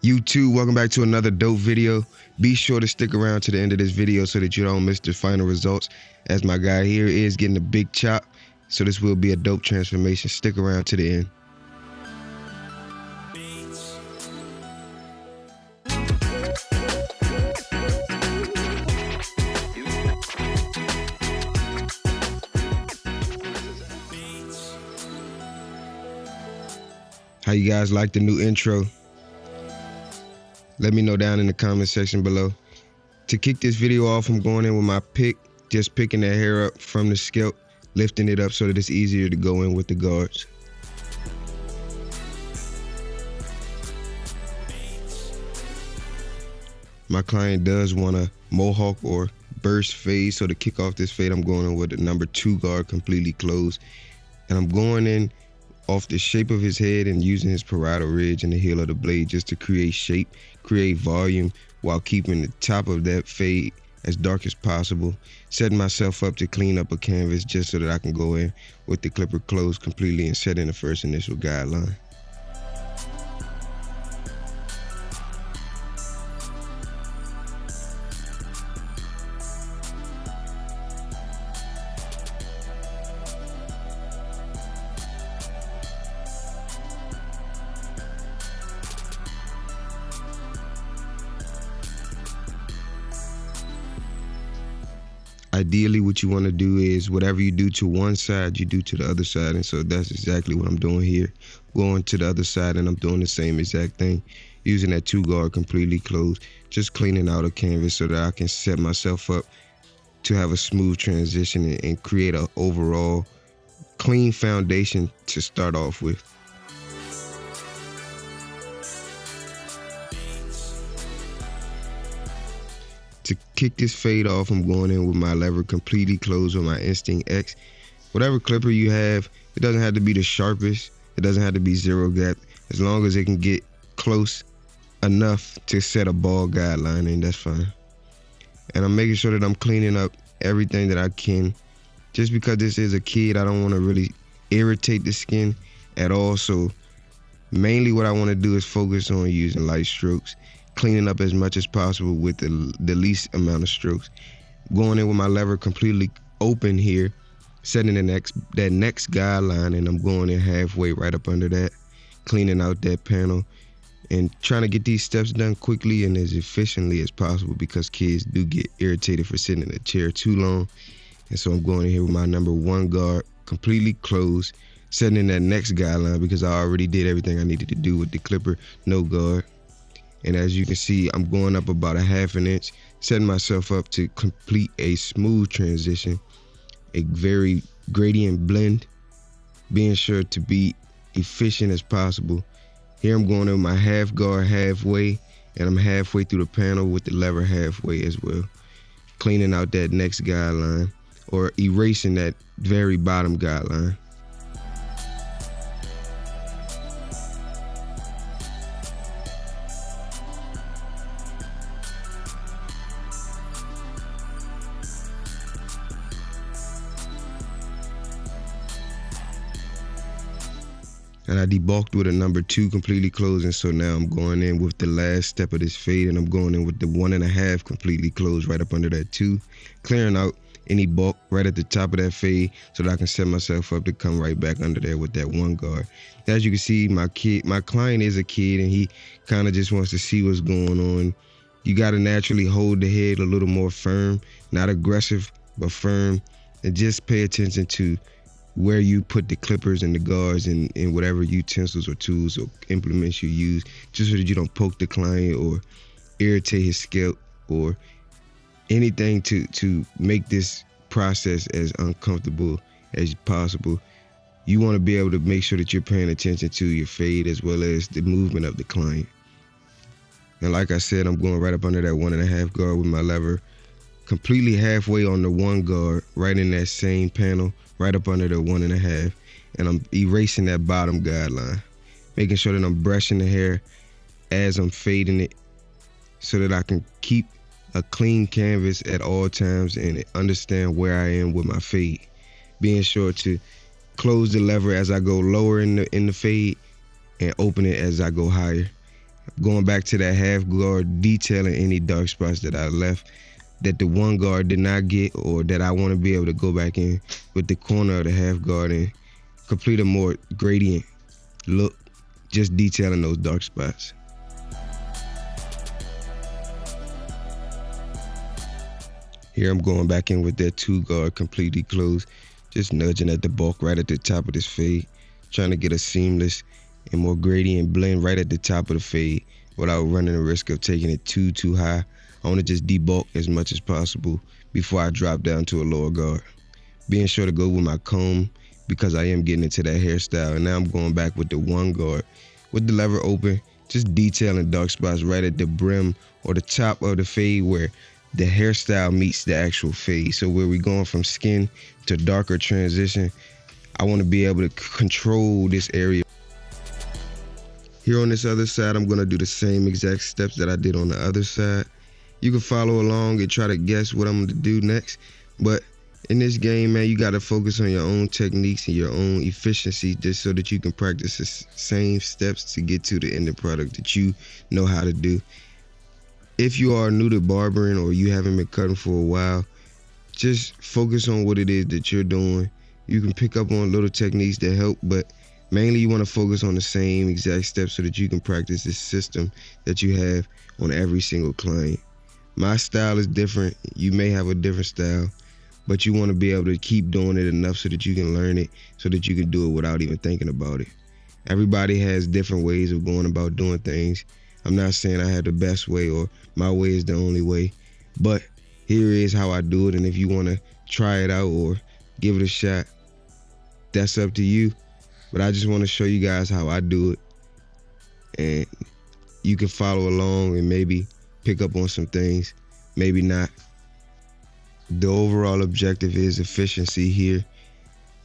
YouTube, welcome back to another dope video. Be sure to stick around to the end of this video so that you don't miss the final results, as my guy here is getting a big chop. So this will be a dope transformation. Stick around to the end. How you guys like the new intro? Let me know down in the comment section below. To kick this video off, I'm going in with my pick, just picking that hair up from the scalp, lifting it up so that it's easier to go in with the guards. My client does want a mohawk or burst fade, so to kick off this fade, I'm going in with the number 2 guard completely closed. And I'm going in off the shape of his head and using his parietal ridge and the heel of the blade just to create shape, create volume, while keeping the top of that fade as dark as possible. Setting myself up to clean up a canvas just so that I can go in with the clipper closed completely and set in the first initial guideline. Ideally, what you want to do is whatever you do to one side, you do to the other side. And so that's exactly what I'm doing here. Going to the other side and I'm doing the same exact thing. Using that 2 guard completely closed. Just cleaning out a canvas so that I can set myself up to have a smooth transition and create an overall clean foundation to start off with. To kick this fade off, I'm going in with my lever completely closed with my Instinct X. Whatever clipper you have, it doesn't have to be the sharpest. It doesn't have to be 0 gap. As long as it can get close enough to set a ball guideline in, that's fine. And I'm making sure that I'm cleaning up everything that I can. Just because this is a kid, I don't want to really irritate the skin at all. So mainly what I want to do is focus on using light strokes, cleaning up as much as possible with the least amount of strokes. Going in with my lever completely open here, setting that next guideline, and I'm going in halfway right up under that, cleaning out that panel and trying to get these steps done quickly and as efficiently as possible, because kids do get irritated for sitting in a chair too long. And so I'm going in here with my number 1 guard completely closed, setting in that next guideline because I already did everything I needed to do with the clipper, no guard. And as you can see, I'm going up about a 1/2 inch, setting myself up to complete a smooth transition, a very gradient blend, being sure to be efficient as possible. Here I'm going in my half guard halfway, and I'm halfway through the panel with the lever halfway as well. Cleaning out that next guideline, or erasing that very bottom guideline. And I debulked with a number 2 completely closed, and so now I'm going in with the last step of this fade, and I'm going in with the 1.5 completely closed right up under that 2, clearing out any bulk right at the top of that fade so that I can set myself up to come right back under there with that 1 guard. As you can see, my client is a kid, and he kind of just wants to see what's going on. You got to naturally hold the head a little more firm, not aggressive, but firm, and just pay attention to where you put the clippers and the guards and whatever utensils or tools or implements you use, just so that you don't poke the client or irritate his scalp or anything to make this process as uncomfortable as possible. You want to be able to make sure that you're paying attention to your fade as well as the movement of the client. And like I said, I'm going right up under that 1.5 guard with my lever, completely halfway on the 1 guard, right in that same panel, right up under the 1.5, and I'm erasing that bottom guideline, making sure that I'm brushing the hair as I'm fading it so that I can keep a clean canvas at all times and understand where I am with my fade. Being sure to close the lever as I go lower in the fade and open it as I go higher. going back to that half guard, detailing any dark spots that I left that the one guard did not get, or that I want to be able to go back in with the corner of the half guard and complete a more gradient look, just detailing those dark spots. Here I'm going back in with that 2 guard completely closed, just nudging at the bulk right at the top of this fade, trying to get a seamless and more gradient blend right at the top of the fade without running the risk of taking it too high. I want to just debulk as much as possible before I drop down to a lower guard. Being sure to go with my comb because I am getting into that hairstyle. And now I'm going back with the 1 guard with the lever open, just detailing dark spots right at the brim or the top of the fade where the hairstyle meets the actual fade. So where we're going from skin to darker transition, I want to be able to control this area. Here on this other side, I'm going to do the same exact steps that I did on the other side. You can follow along and try to guess what I'm going to do next. But in this game, man, you got to focus on your own techniques and your own efficiency just so that you can practice the same steps to get to the end product that you know how to do. If you are new to barbering or you haven't been cutting for a while, just focus on what it is that you're doing. You can pick up on little techniques that help, but mainly you want to focus on the same exact steps so that you can practice this system that you have on every single client. My style is different. You may have a different style, but you want to be able to keep doing it enough so that you can learn it, so that you can do it without even thinking about it. Everybody has different ways of going about doing things. I'm not saying I have the best way or my way is the only way, but here is how I do it. And if you want to try it out or give it a shot, that's up to you. But I just want to show you guys how I do it, and you can follow along and maybe pick up on some things, maybe not. The overall objective is efficiency here.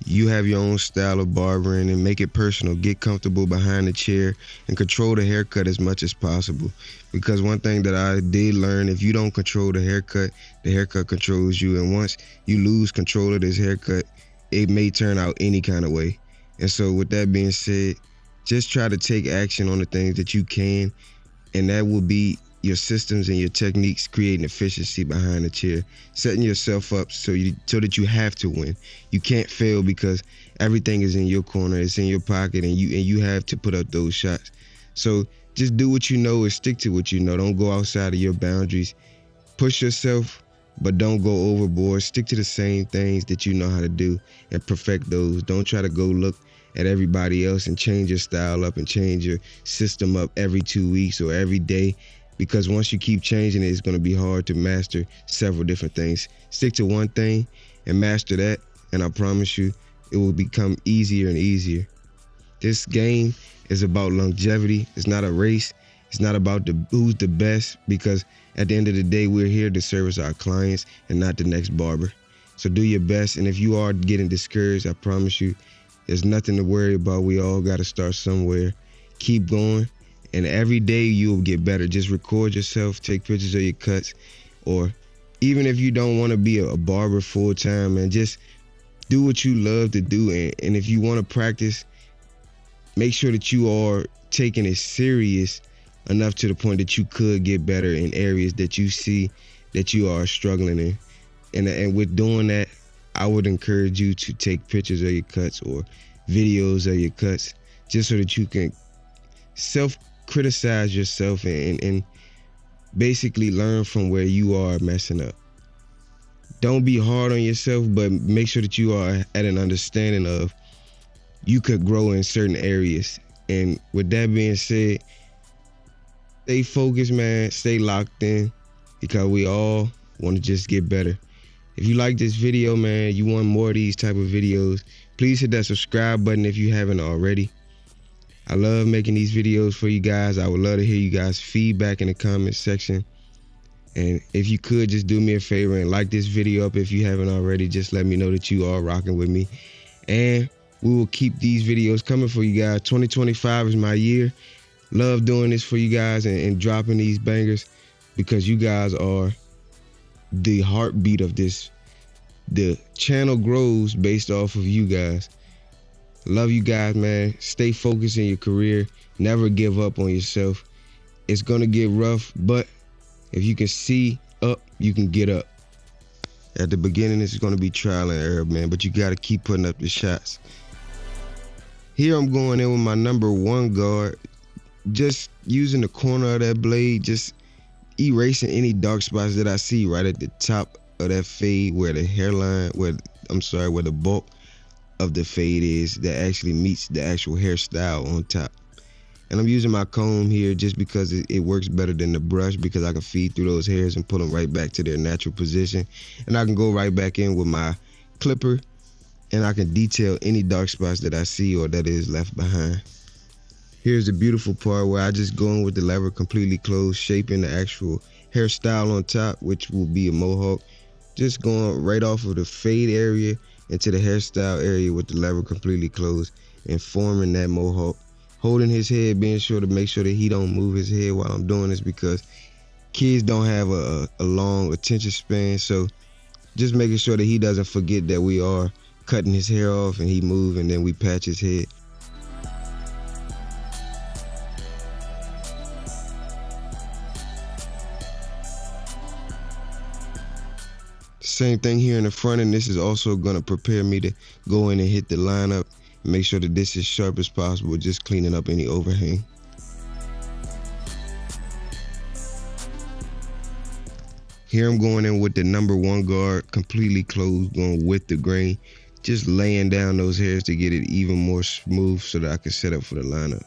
You have your own style of barbering and make it personal. Get comfortable behind the chair and control the haircut as much as possible. Because one thing that I did learn, if you don't control the haircut controls you. And once you lose control of this haircut, it may turn out any kind of way. And so with that being said, just try to take action on the things that you can, and that will be your systems and your techniques creating efficiency behind the chair, setting yourself up so that you have to win. You can't fail because everything is in your corner, it's in your pocket, and you have to put up those shots. So just do what you know and stick to what you know. Don't go outside of your boundaries. Push yourself, but don't go overboard. Stick to the same things that you know how to do and perfect those. Don't try to go look at everybody else and change your style up and change your system up every 2 weeks or every day, because once you keep changing it, it's going to be hard to master several different things. Stick to one thing and master that, and I promise you it will become easier and easier. This game is about longevity. It's not a race. It's not about who's the best, because at the end of the day, we're here to service our clients and not the next barber. So do your best, and if you are getting discouraged, I promise you there's nothing to worry about. We all got to start somewhere. Keep going, and every day you'll get better. Just record yourself, take pictures of your cuts, or even if you don't want to be a barber full time, man, just do what you love to do. And if you want to practice, make sure that you are taking it serious enough to the point that you could get better in areas that you see that you are struggling in. And with doing that, I would encourage you to take pictures of your cuts or videos of your cuts, just so that you can self-criticize yourself and basically learn from where you are messing up. Don't be hard on yourself, but make sure that you are at an understanding of you could grow in certain areas. And with that being said, stay focused, man. Stay locked in, because we all want to just get better. If you like this video, man, you want more of these type of videos, please hit that subscribe button if you haven't already. I love making these videos for you guys. I would love to hear you guys' feedback in the comment section. And if you could, just do me a favor and like this video up if you haven't already. Just let me know that you are rocking with me. And we will keep these videos coming for you guys. 2025 is my year. Love doing this for you guys and dropping these bangers, because you guys are the heartbeat of this. The channel grows based off of you guys. Love you guys, man. Stay focused in your career. Never give up on yourself. It's gonna get rough, but if you can see up, you can get up. At the beginning, this is gonna be trial and error, man, but you gotta keep putting up the shots. Here I'm going in with my number 1 guard, just using the corner of that blade, just erasing any dark spots that I see right at the top of that fade, where the hairline, where the bulk of the fade is that actually meets the actual hairstyle on top. And I'm using my comb here just because it works better than the brush, because I can feed through those hairs and pull them right back to their natural position. And I can go right back in with my clipper and I can detail any dark spots that I see or that is left behind. Here's the beautiful part where I just go in with the lever completely closed, shaping the actual hairstyle on top, which will be a mohawk. Just going right off of the fade area into the hairstyle area with the lever completely closed and forming that mohawk. Holding his head, being sure to make sure that he don't move his head while I'm doing this, because kids don't have a long attention span. So just making sure that he doesn't forget that we are cutting his hair off and he move, and then we patch his head. Same thing here in the front, and this is also going to prepare me to go in and hit the lineup. Make sure that this is as sharp as possible, just cleaning up any overhang. Here I'm going in with the number 1 guard, completely closed, going with the grain, just laying down those hairs to get it even more smooth so that I can set up for the lineup.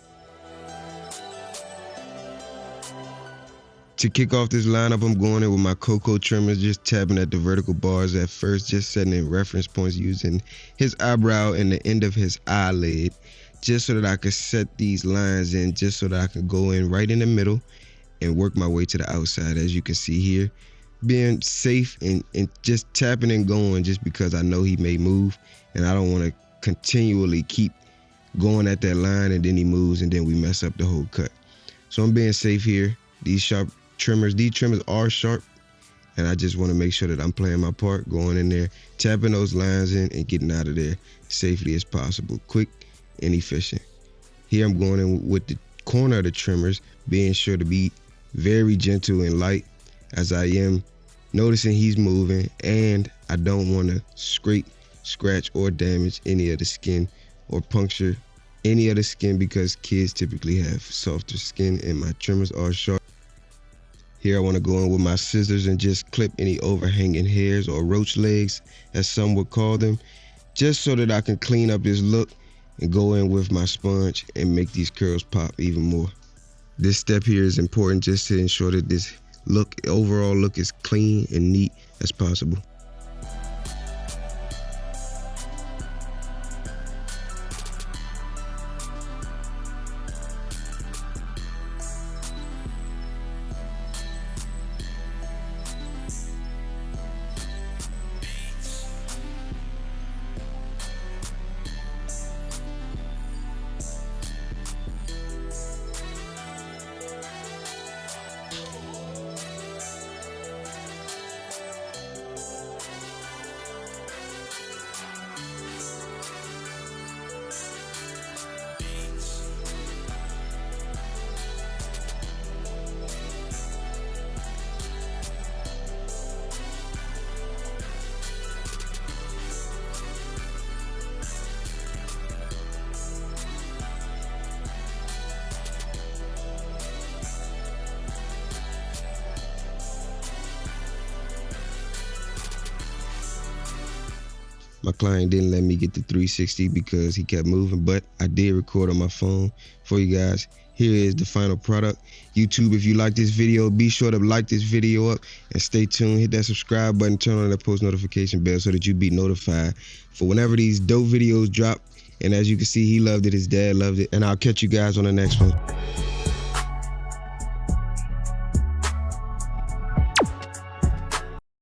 To kick off this lineup, I'm going in with my Coco trimmers, just tapping at the vertical bars at first, just setting in reference points using his eyebrow and the end of his eyelid, just so that I could set these lines in, just so that I could go in right in the middle and work my way to the outside, as you can see here. Being safe and just tapping and going, just because I know he may move, and I don't want to continually keep going at that line and then he moves and then we mess up the whole cut. So I'm being safe here. These trimmers are sharp, and I just want to make sure that I'm playing my part, going in there, tapping those lines in and getting out of there safely as possible, quick and efficient. Here I'm going in with the corner of the trimmers, being sure to be very gentle and light, as I am noticing he's moving, and I don't want to scrape, scratch, or damage any of the skin or puncture any of the skin, because kids typically have softer skin and my trimmers are sharp. Here I want to go in with my scissors and just clip any overhanging hairs, or roach legs as some would call them, just so that I can clean up this look and go in with my sponge and make these curls pop even more. This step here is important just to ensure that this overall look is clean and neat as possible. My client didn't let me get the 360 because he kept moving, but I did record on my phone for you guys. Here is the final product. YouTube, if you like this video, be sure to like this video up and stay tuned. Hit that subscribe button, turn on that post notification bell so that you be notified for whenever these dope videos drop. And as you can see, he loved it, his dad loved it, and I'll catch you guys on the next one.